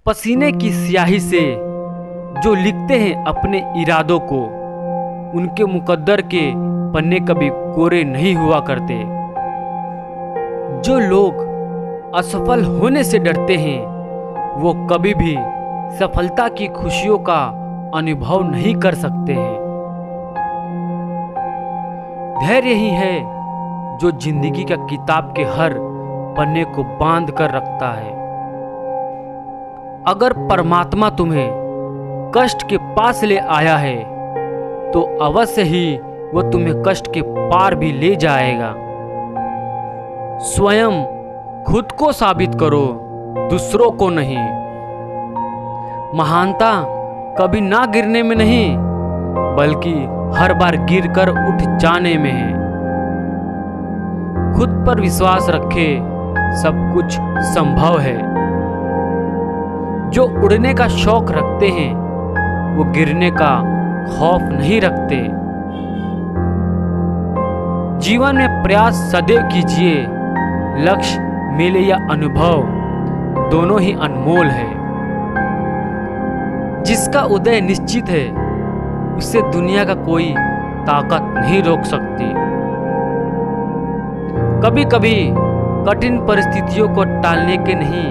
पसीने की स्याही से जो लिखते हैं अपने इरादों को, उनके मुकद्दर के पन्ने कभी कोरे नहीं हुआ करते। जो लोग असफल होने से डरते हैं वो कभी भी सफलता की खुशियों का अनुभव नहीं कर सकते हैं। धैर्य ही है जो जिंदगी का किताब के हर पन्ने को बांध कर रखता है। अगर परमात्मा तुम्हें कष्ट के पास ले आया है तो अवश्य ही वो तुम्हें कष्ट के पार भी ले जाएगा। स्वयं खुद को साबित करो, दूसरों को नहीं। महानता कभी ना गिरने में नहीं, बल्कि हर बार गिरकर उठ जाने में है। खुद पर विश्वास रखे, सब कुछ संभव है। जो उड़ने का शौक रखते हैं वो गिरने का खौफ नहीं रखते। जीवन में प्रयास सदैव कीजिए, लक्ष्य मिले या अनुभव दोनों ही अनमोल है। जिसका उदय निश्चित है उसे दुनिया का कोई ताकत नहीं रोक सकती। कभी कभी कठिन परिस्थितियों को टालने के नहीं,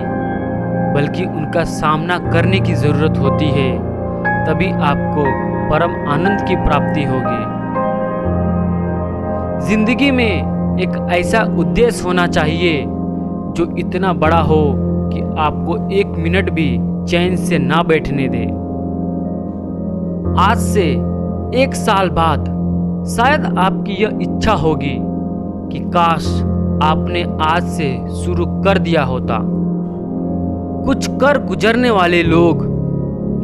बल्कि उनका सामना करने की जरूरत होती है, तभी आपको परम आनंद की प्राप्ति होगी। जिंदगी में एक ऐसा उद्देश्य होना चाहिए जो इतना बड़ा हो कि आपको एक मिनट भी चैन से ना बैठने दे। आज से 1 साल बाद शायद आपकी यह इच्छा होगी कि काश आपने आज से शुरू कर दिया होता। कुछ कर गुजरने वाले लोग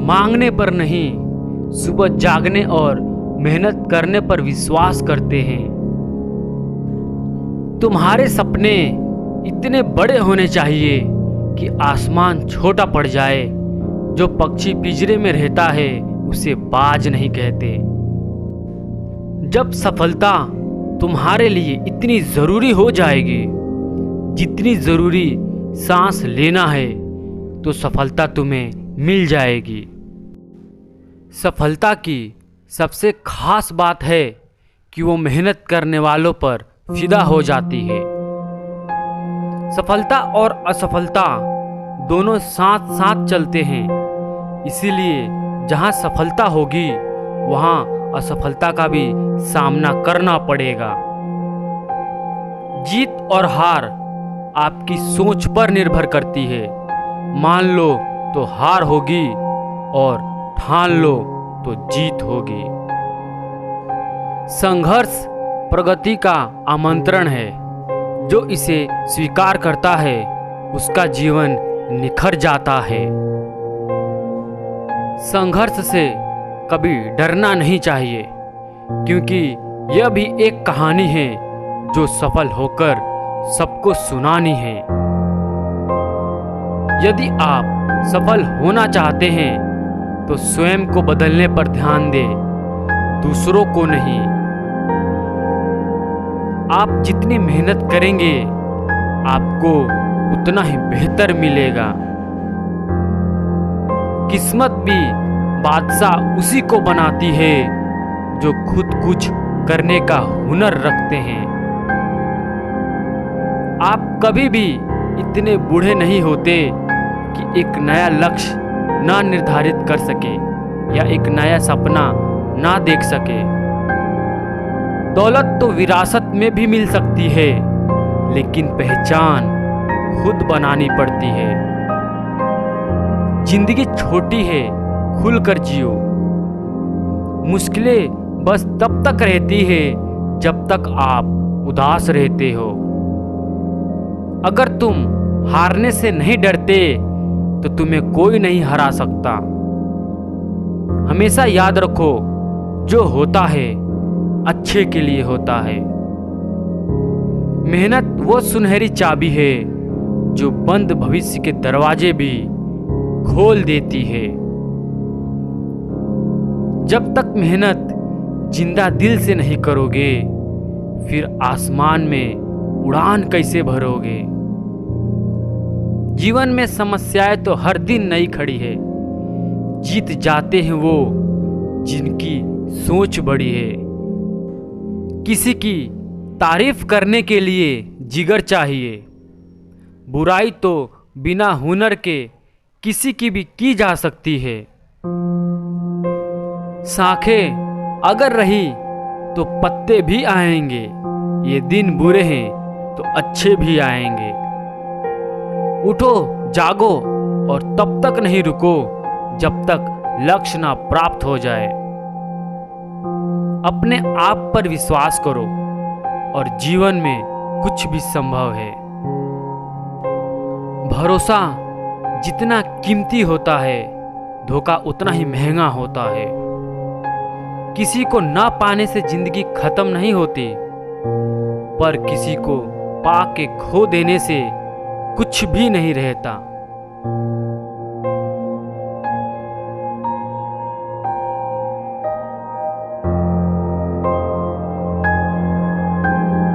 मांगने पर नहीं, सुबह जागने और मेहनत करने पर विश्वास करते हैं। तुम्हारे सपने इतने बड़े होने चाहिए कि आसमान छोटा पड़ जाए। जो पक्षी पिंजरे में रहता है उसे बाज नहीं कहते। जब सफलता तुम्हारे लिए इतनी जरूरी हो जाएगी जितनी जरूरी सांस लेना है, तो सफलता तुम्हें मिल जाएगी। सफलता की सबसे खास बात है कि वो मेहनत करने वालों पर फिदा हो जाती है। सफलता और असफलता दोनों साथ साथ चलते हैं, इसीलिए जहां सफलता होगी वहां असफलता का भी सामना करना पड़ेगा। जीत और हार आपकी सोच पर निर्भर करती है। मान लो तो हार होगी और ठान लो तो जीत होगी। संघर्ष प्रगति का आमंत्रण है। जो इसे स्वीकार करता है उसका जीवन निखर जाता है। संघर्ष से कभी डरना नहीं चाहिए, क्योंकि यह भी एक कहानी है जो सफल होकर सबको सुनानी है। यदि आप सफल होना चाहते हैं तो स्वयं को बदलने पर ध्यान दें, दूसरों को नहीं। आप जितनी मेहनत करेंगे आपको उतना ही बेहतर मिलेगा। किस्मत भी बादशाह उसी को बनाती है जो खुद कुछ करने का हुनर रखते हैं। आप कभी भी इतने बूढ़े नहीं होते कि एक नया लक्ष्य ना निर्धारित कर सके या एक नया सपना ना देख सके। दौलत तो विरासत में भी मिल सकती है, लेकिन पहचान खुद बनानी पड़ती है। जिंदगी छोटी है, खुलकर जियो। मुश्किलें बस तब तक रहती है जब तक आप उदास रहते हो। अगर तुम हारने से नहीं डरते तो तुम्हें कोई नहीं हरा सकता। हमेशा याद रखो, जो होता है अच्छे के लिए होता है। मेहनत वो सुनहरी चाबी है जो बंद भविष्य के दरवाजे भी खोल देती है। जब तक मेहनत जिंदा दिल से नहीं करोगे, फिर आसमान में उड़ान कैसे भरोगे। जीवन में समस्याएं तो हर दिन नई खड़ी है। जीत जाते हैं वो जिनकी सोच बड़ी है। किसी की तारीफ करने के लिए जिगर चाहिए। बुराई तो बिना हुनर के किसी की भी की जा सकती है। शाखें अगर रही तो पत्ते भी आएंगे। ये दिन बुरे हैं तो अच्छे भी आएंगे। उठो जागो और तब तक नहीं रुको जब तक लक्ष्य ना प्राप्त हो जाए। अपने आप पर विश्वास करो और जीवन में कुछ भी संभव है। भरोसा जितना कीमती होता है, धोखा उतना ही महंगा होता है। किसी को ना पाने से जिंदगी खत्म नहीं होती, पर किसी को पाके खो देने से कुछ भी नहीं रहता।